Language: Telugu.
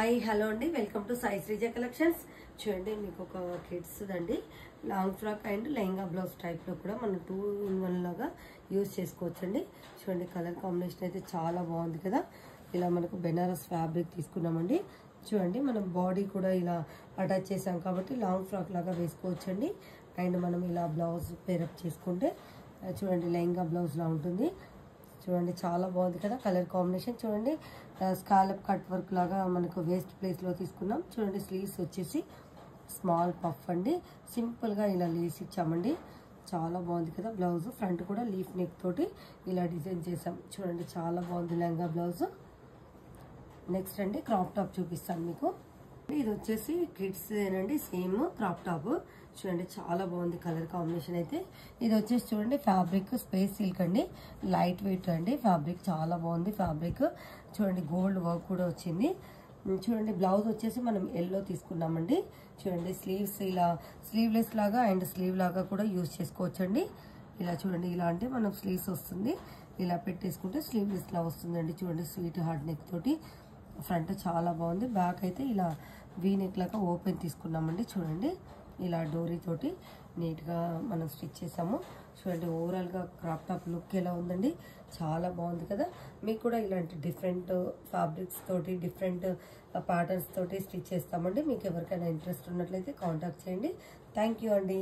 హాయ్ హలో అండి, welcome to Sai Sreeja collections. చూడండి, మీకు ఒక కిడ్స్ అండి long frock and lehenga blouse టైప్లో కూడా మనం 2-in-1 లాగా యూజ్ చేసుకోవచ్చండి. చూడండి, కలర్ కాంబినేషన్ అయితే చాలా బాగుంది కదా. ఇలా మనకు బెనారస్ ఫ్యాబ్రిక్ తీసుకున్నామండి. చూడండి, మనం బాడీ కూడా ఇలా అటాచ్ చేసాం కాబట్టి లాంగ్ ఫ్రాక్ లాగా వేసుకోవచ్చండి. అండ్ మనం ఇలా బ్లౌజ్ పేరప్ చేసుకుంటే చూడండి లెహంగా బ్లౌజ్ లా ఉంటుంది. చూడండి, చాలా బాగుంది కదా కలర్ కాంబినేషన్. చూడండి, స్కాలప్ కట్ వర్క్ లాగా మనకు వేస్ట్ ప్లేస్లో తీసుకున్నాం. చూడండి, స్లీవ్స్ వచ్చేసి స్మాల్ పఫ్ అండి. సింపుల్గా ఇలా లేస్ ఇచ్చామండి. చాలా బాగుంది కదా. బ్లౌజ్ ఫ్రంట్ కూడా లీఫ్ నెక్ తోటి ఇలా డిజైన్ చేసాం. చూడండి, చాలా బాగుంది లెహంగా బ్లౌజ్. నెక్స్ట్ అండి క్రాప్ టాప్ చూపిస్తాను మీకు. ఇది వచ్చేసి కిడ్స్ ఏనండి, సేమ్ క్రాప్ టాప్. చూడండి, చాలా బాగుంది కలర్ కాంబినేషన్ అయితే. ఇది వచ్చేసి చూడండి ఫ్యాబ్రిక్ స్పేస్ సిల్క్ అండి, లైట్ వెయిట్ అండి. ఫ్యాబ్రిక్ చాలా బాగుంది. ఫ్యాబ్రిక్ చూడండి గోల్డ్ వర్క్ కూడా వచ్చింది. చూడండి, బ్లౌజ్ వచ్చేసి మనం ఎల్లో తీసుకున్నామండి. చూడండి, స్లీవ్స్ ఇలా స్లీవ్లెస్ లాగా అండ్ స్లీవ్ లాగా కూడా యూజ్ చేసుకోవచ్చండి. ఇలా చూడండి, ఇలా అంటే మనం స్లీవ్స్ వస్తుంది, ఇలా పెట్టేసుకుంటే స్లీవ్లెస్ లా వస్తుందండి. చూడండి, స్వీట్ హార్డ్ నెక్ తోటి. ఫ్రంట్ చాలా బాగుంది. బ్యాక్ అయితే ఇలా వీ నెక్ లాగా ఓపెన్ తీసుకున్నామండి. చూడండి, ఇలా డోరీ తోటి నీట్గా మనం స్టిచ్ చేసాము. చూడండి, ఓవరాల్గా క్రాప్ టాప్ లుక్ ఎలా ఉందండి, చాలా బాగుంది కదా. మీకు కూడా ఇలాంటి డిఫరెంట్ ఫ్యాబ్రిక్స్ తోటి డిఫరెంట్ ప్యాటర్న్స్ తోటి స్టిచ్ చేస్తామండి. మీకు ఎవరికైనా ఇంట్రెస్ట్ ఉన్నట్లయితే కాంటాక్ట్ చేయండి. థ్యాంక్ యూ అండి.